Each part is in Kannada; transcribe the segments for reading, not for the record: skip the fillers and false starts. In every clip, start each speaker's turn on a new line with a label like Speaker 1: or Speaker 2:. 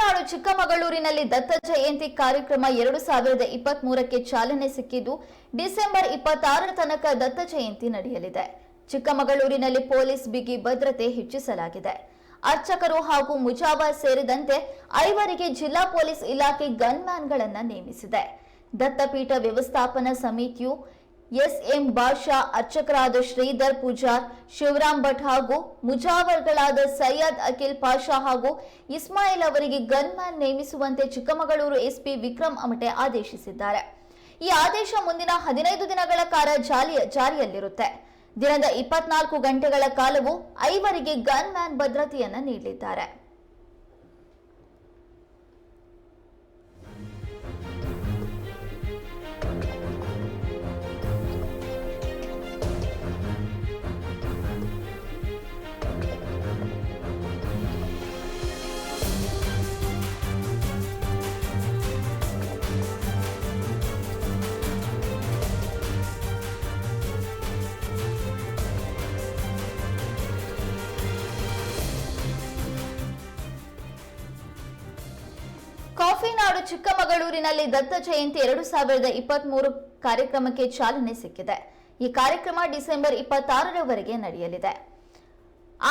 Speaker 1: ನಾಡು ಚಿಕ್ಕಮಗಳೂರಿನಲ್ಲಿ ದತ್ತ ಜಯಂತಿ ಕಾರ್ಯಕ್ರಮ 2023ಕ್ಕೆ ಚಾಲನೆ ಸಿಕ್ಕಿದ್ದು ಡಿಸೆಂಬರ್ 26ರ ತನಕ ದತ್ತ ಜಯಂತಿ ನಡೆಯಲಿದೆ. ಚಿಕ್ಕಮಗಳೂರಿನಲ್ಲಿ ಪೊಲೀಸ್ ಬಿಗಿ ಭದ್ರತೆ ಹೆಚ್ಚಿಸಲಾಗಿದೆ. ಅರ್ಚಕರು ಹಾಗೂ ಮುಜಾವರ್ ಸೇರಿದಂತೆ 5 ಜಿಲ್ಲಾ ಪೊಲೀಸ್ ಇಲಾಖೆ ಗನ್ಮ್ಯಾನ್ಗಳನ್ನು ನೇಮಿಸಿದೆ. ದತ್ತಪೀಠ ವ್ಯವಸ್ಥಾಪನಾ ಸಮಿತಿಯು ಎಸ್ಎಂ ಬಾಷಾ, ಅರ್ಚಕರಾದ ಶ್ರೀಧರ್ ಪೂಜಾರ್, ಶಿವರಾಮ್ ಭಟ್ ಹಾಗೂ ಮುಜಾವರ್ಗಳಾದ ಸೈಯದ್ ಅಖಿಲ್ ಪಾಷಾ ಹಾಗೂ ಇಸ್ಮಾಯಿಲ್ ಅವರಿಗೆ ಗನ್ಮ್ಯಾನ್ ನೇಮಿಸುವಂತೆ ಚಿಕ್ಕಮಗಳೂರು ಎಸ್ಪಿ ವಿಕ್ರಮ್ ಅಮಟೆ ಆದೇಶಿಸಿದ್ದಾರೆ. ಈ ಆದೇಶ ಮುಂದಿನ 15 ದಿನಗಳ ಕಾಲ ಜಾರಿಯಲ್ಲಿರುತ್ತೆ. ದಿನದ 24 ಗಂಟೆಗಳ ಕಾಲವು 5 ಗನ್ಮ್ಯಾನ್ ಭದ್ರತೆಯನ್ನು ನೀಡಲಿದ್ದಾರೆ. ಕಾಫಿ ನಾಡು ಚಿಕ್ಕಮಗಳೂರಿನಲ್ಲಿ ದತ್ತ ಜಯಂತಿ 2023 ಕಾರ್ಯಕ್ರಮಕ್ಕೆ ಚಾಲನೆ ಸಿಕ್ಕಿದೆ. ಈ ಕಾರ್ಯಕ್ರಮ ಡಿಸೆಂಬರ್ 26ರವರೆಗೆ ನಡೆಯಲಿದೆ.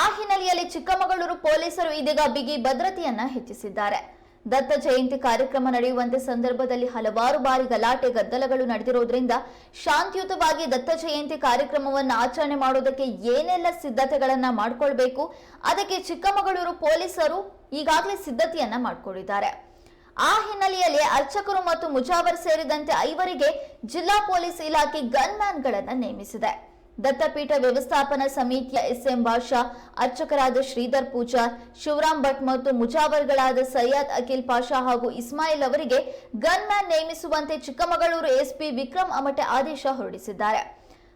Speaker 1: ಆ ಹಿನ್ನೆಲೆಯಲ್ಲಿ ಚಿಕ್ಕಮಗಳೂರು ಪೊಲೀಸರು ಇದೀಗ ಬಿಗಿ ಭದ್ರತೆಯನ್ನ ಹೆಚ್ಚಿಸಿದ್ದಾರೆ. ದತ್ತ ಜಯಂತಿ ಕಾರ್ಯಕ್ರಮ ನಡೆಯುವಂತೆ ಸಂದರ್ಭದಲ್ಲಿ ಹಲವಾರು ಬಾರಿ ಗಲಾಟೆ ಗದ್ದಲಗಳು ನಡೆದಿರೋದ್ರಿಂದ ಶಾಂತಿಯುತವಾಗಿ ದತ್ತ ಜಯಂತಿ ಕಾರ್ಯಕ್ರಮವನ್ನು ಆಚರಣೆ ಮಾಡೋದಕ್ಕೆ ಏನೆಲ್ಲ ಸಿದ್ಧತೆಗಳನ್ನ ಮಾಡಿಕೊಳ್ಬೇಕು, ಅದಕ್ಕೆ ಚಿಕ್ಕಮಗಳೂರು ಪೊಲೀಸರು ಈಗಾಗಲೇ ಸಿದ್ಧತೆಯನ್ನ ಮಾಡಿಕೊಂಡಿದ್ದಾರೆ. ಆ ಹಿನ್ನೆಲೆಯಲ್ಲಿ ಅರ್ಚಕರು ಮತ್ತು ಮುಜಾವರ್ ಸೇರಿದಂತೆ 5 ಜಿಲ್ಲಾ ಪೊಲೀಸ್ ಇಲಾಖೆ ಗನ್ಮ್ಯಾನ್ಗಳನ್ನು ನೇಮಿಸಿದೆ. ದತ್ತಪೀಠ ವ್ಯವಸ್ಥಾಪನಾ ಸಮಿತಿಯ ಎಸ್ಎಂ ಬಾಷಾ, ಅರ್ಚಕರಾದ ಶ್ರೀಧರ್ ಪೂಜಾರ್, ಶಿವರಾಮ್ ಭಟ್ ಮತ್ತು ಮುಜಾವರ್ಗಳಾದ ಸೈಯದ್ ಅಖಿಲ್ ಪಾಷಾ ಹಾಗೂ ಇಸ್ಮಾಯಿಲ್ ಅವರಿಗೆ ಗನ್ಮ್ಯಾನ್ ನೇಮಿಸುವಂತೆ ಚಿಕ್ಕಮಗಳೂರು ಎಸ್ಪಿ ವಿಕ್ರಮ್ ಅಮಟೆ ಆದೇಶ ಹೊರಡಿಸಿದ್ದಾರೆ.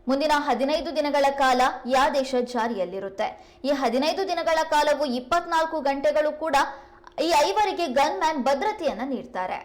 Speaker 1: ಮುಂದಿನ 15 ದಿನಗಳ ಕಾಲ ಈ ಆದೇಶ ಜಾರಿಯಲ್ಲಿರುತ್ತೆ. ಈ 15 ದಿನಗಳ ಕಾಲವು 24 ಗಂಟೆಗಳು ಕೂಡ ಈ 5 ಗನ್ಮ್ಯಾನ್ ಭದ್ರತೆಯನ್ನ ನೀಡ್ತಾರೆ.